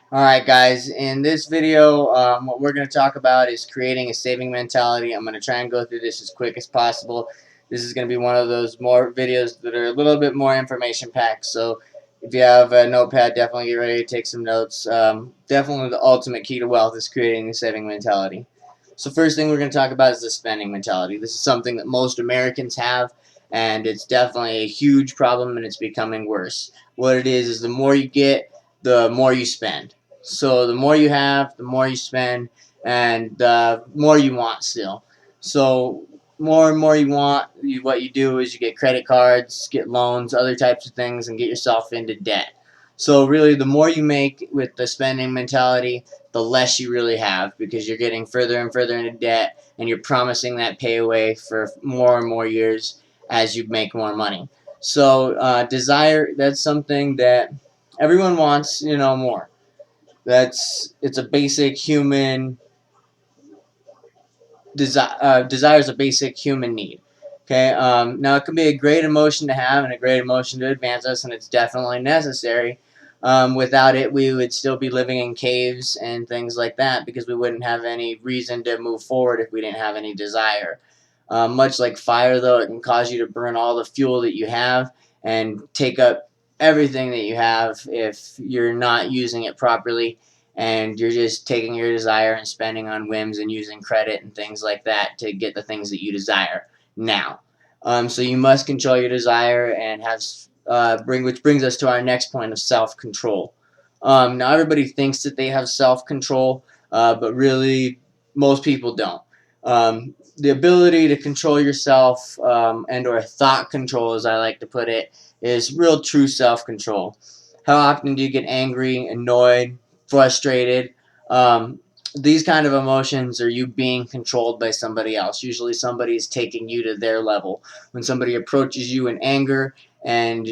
Alright guys, in this video what we're going to talk about is creating a saving mentality. I'm going to try and go through this as quick as possible. This is going to be one of those more videos that are a little bit more information packed, so if you have a notepad, definitely get ready to take some notes. Definitely the ultimate key to wealth is creating a saving mentality. So first thing we're going to talk about is the spending mentality. This is something that most Americans have, and it's definitely a huge problem, and it's becoming worse. What it is the more you get, the more you spend. So the more you have, the more you spend, and the more you want still. So more and more you want, what you do is you get credit cards, get loans, other types of things, and get yourself into debt. So really, the more you make with the spending mentality, the less you really have, because you're getting further and further into debt, and you're promising that pay away for more and more years as you make more money. So desire, that's something that everyone wants, more. It's a basic human desire is a basic human need. Okay, now it can be a great emotion to have and a great emotion to advance us, and it's definitely necessary. Without it, we would still be living in caves and things like that, because we wouldn't have any reason to move forward if we didn't have any desire. Much like fire, though, it can cause you to burn all the fuel that you have and take up everything that you have if you're not using it properly, and you're just taking your desire and spending on whims and using credit and things like that to get the things that you desire now. So you must control your desire and have which brings us to our next point of self-control. Now everybody thinks that they have self-control, but really most people don't. The ability to control yourself, and/or thought control, as I like to put it, is real true self-control. How often do you get angry, annoyed, frustrated? Um, these kind of emotions are you being controlled by somebody else. Usually somebody is taking you to their level. When somebody approaches you in anger and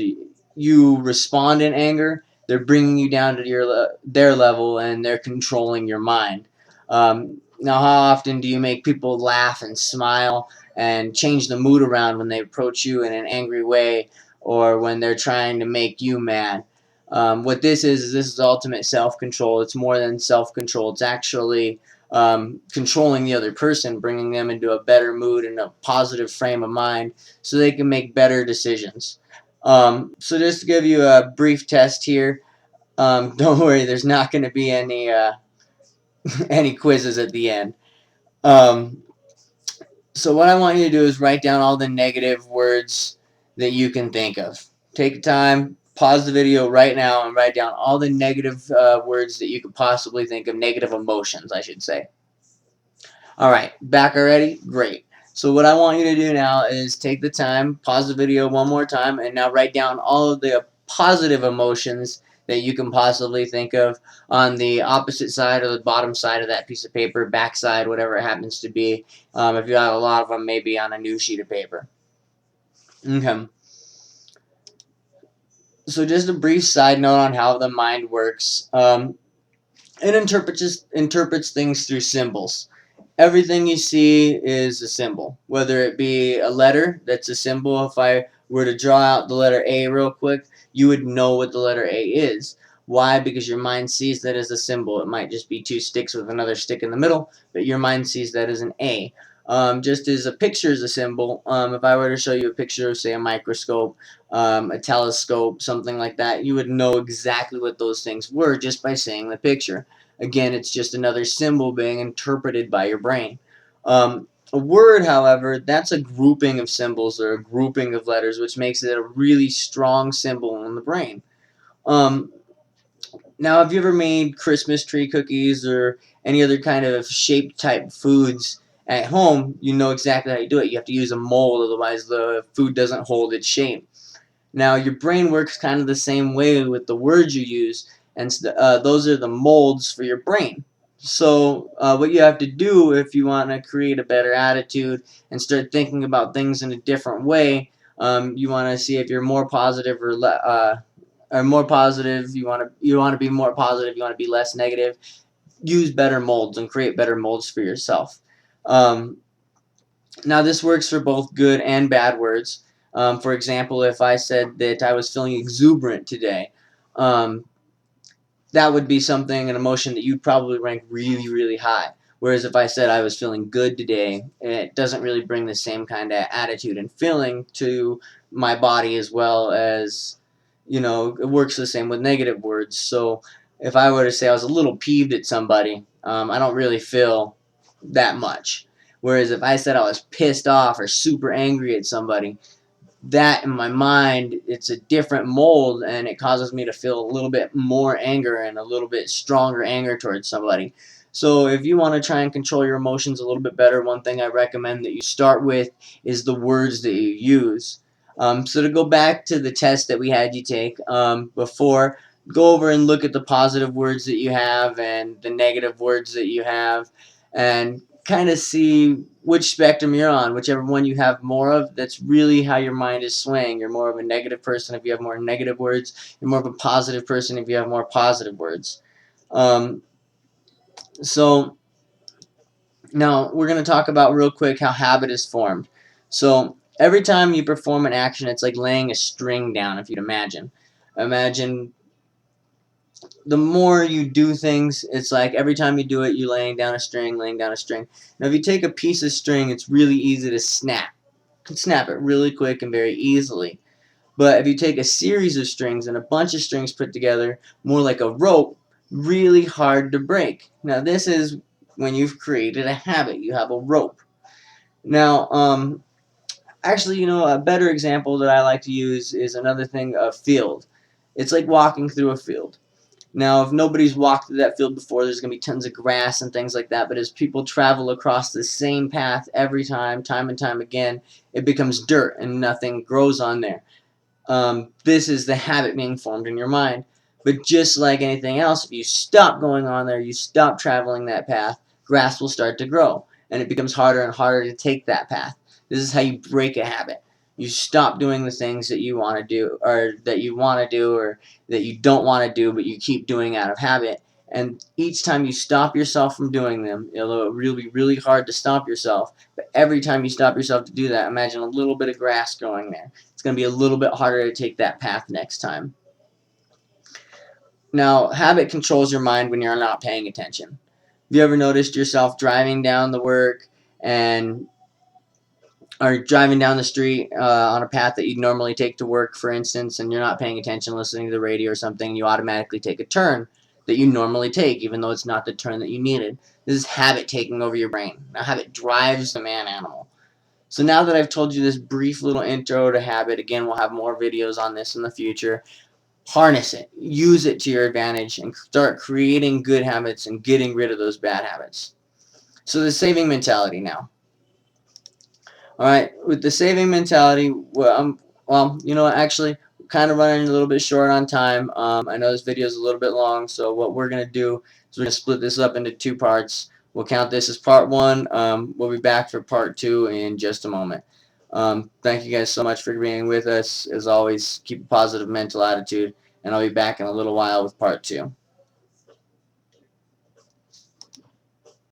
you respond in anger, they're bringing you down to their level, and they're controlling your mind. Now, how often do you make people laugh and smile and change the mood around when they approach you in an angry way, or when they're trying to make you mad? What this is ultimate self-control. It's more than self-control. It's actually controlling the other person, bringing them into a better mood and a positive frame of mind so they can make better decisions. So just to give you a brief test here, don't worry, there's not going to be any any quizzes at the end. Um, so what I want you to do is write down all the negative words that you can think of. Take time, pause the video right now, and write down all the negative words that you could possibly think of, negative emotions, I should say. Alright, back already? Great. So what I want you to do now is take the time, pause the video one more time, and now write down all of the positive emotions that you can possibly think of on the opposite side or the bottom side of that piece of paper, back side, whatever it happens to be. If you have a lot of them, maybe on a new sheet of paper. Okay. So just a brief side note on how the mind works. It interprets things through symbols. Everything you see is a symbol, whether it be a letter. That's a symbol. If I were to draw out the letter A real quick, you would know what the letter A is. Why? Because your mind sees that as a symbol. It might just be two sticks with another stick in the middle, but your mind sees that as an A. Just as a picture is a symbol, if I were to show you a picture of, say, a microscope, a telescope, something like that, you would know exactly what those things were just by seeing the picture. Again, it's just another symbol being interpreted by your brain. A word, however, that's a grouping of symbols or a grouping of letters, which makes it a really strong symbol in the brain. Um, Now, have you ever made Christmas tree cookies or any other kind of shaped type foods at home? You know exactly how you do it. You have to use a mold, otherwise the food doesn't hold its shape. Now, your brain works kind of the same way with the words you use, and those are the molds for your brain. So, what you have to do if you want to create a better attitude and start thinking about things in a different way, you want to see if you're more positive or more positive. You want to be more positive. You want to be less negative. Use better molds and create better molds for yourself. Um, Now, this works for both good and bad words. For example, if I said that I was feeling exuberant today, um, that would be something, an emotion that you'd probably rank really, really high. Whereas if I said I was feeling good today, it doesn't really bring the same kind of attitude and feeling to my body, as well as, it works the same with negative words. So if I were to say I was a little peeved at somebody, I don't really feel that much. Whereas if I said I was pissed off or super angry at somebody, that in my mind, it's a different mold, and it causes me to feel a little bit more anger and a little bit stronger anger towards somebody. So if you want to try and control your emotions a little bit better, one thing I recommend that you start with is the words that you use. So to go back to the test that we had you take before, go over and look at the positive words that you have and the negative words that you have, and kind of see which spectrum you're on. Whichever one you have more of, that's really how your mind is swaying. You're more of a negative person if you have more negative words. You're more of a positive person if you have more positive words. Um, so now we're going to talk about real quick how habit is formed. So every time you perform an action, it's like laying a string down, if you'd imagine. Imagine the more you do things, it's like every time you do it, you're laying down a string, laying down a string. Now, if you take a piece of string, it's really easy to snap. You can snap it really quick and very easily. But if you take a series of strings and a bunch of strings put together, more like a rope, really hard to break. Now, this is when you've created a habit. You have a rope. Now, actually, a better example that I like to use is another thing, a field. It's like walking through a field. Now, if nobody's walked through that field before, there's going to be tons of grass and things like that. But as people travel across the same path every time and time again, it becomes dirt and nothing grows on there. This is the habit being formed in your mind. But just like anything else, if you stop going on there, you stop traveling that path, grass will start to grow. And it becomes harder and harder to take that path. This is how you break a habit. You stop doing the things that you want to do, or that you want to do, or that you don't want to do, but you keep doing out of habit. And each time you stop yourself from doing them, it'll really be really hard to stop yourself. But every time you stop yourself to do that, imagine a little bit of grass growing there. It's going to be a little bit harder to take that path next time. Now, habit controls your mind when you're not paying attention. Have you ever noticed yourself driving down the work and or driving down the street on a path that you'd normally take to work, for instance, and you're not paying attention, listening to the radio or something, you automatically take a turn that you normally take, even though it's not the turn that you needed. This is habit taking over your brain. Now, habit drives the man animal. So now that I've told you this brief little intro to habit, again, we'll have more videos on this in the future. Harness it. Use it to your advantage and start creating good habits and getting rid of those bad habits. So the saving mentality now. All right, with the saving mentality, actually, kind of running a little bit short on time. I know this video is a little bit long, so what we're going to do is we're going to split this up into two parts. We'll count this as part one. We'll be back for part two in just a moment. Thank you guys so much for being with us. As always, keep a positive mental attitude, and I'll be back in a little while with part two.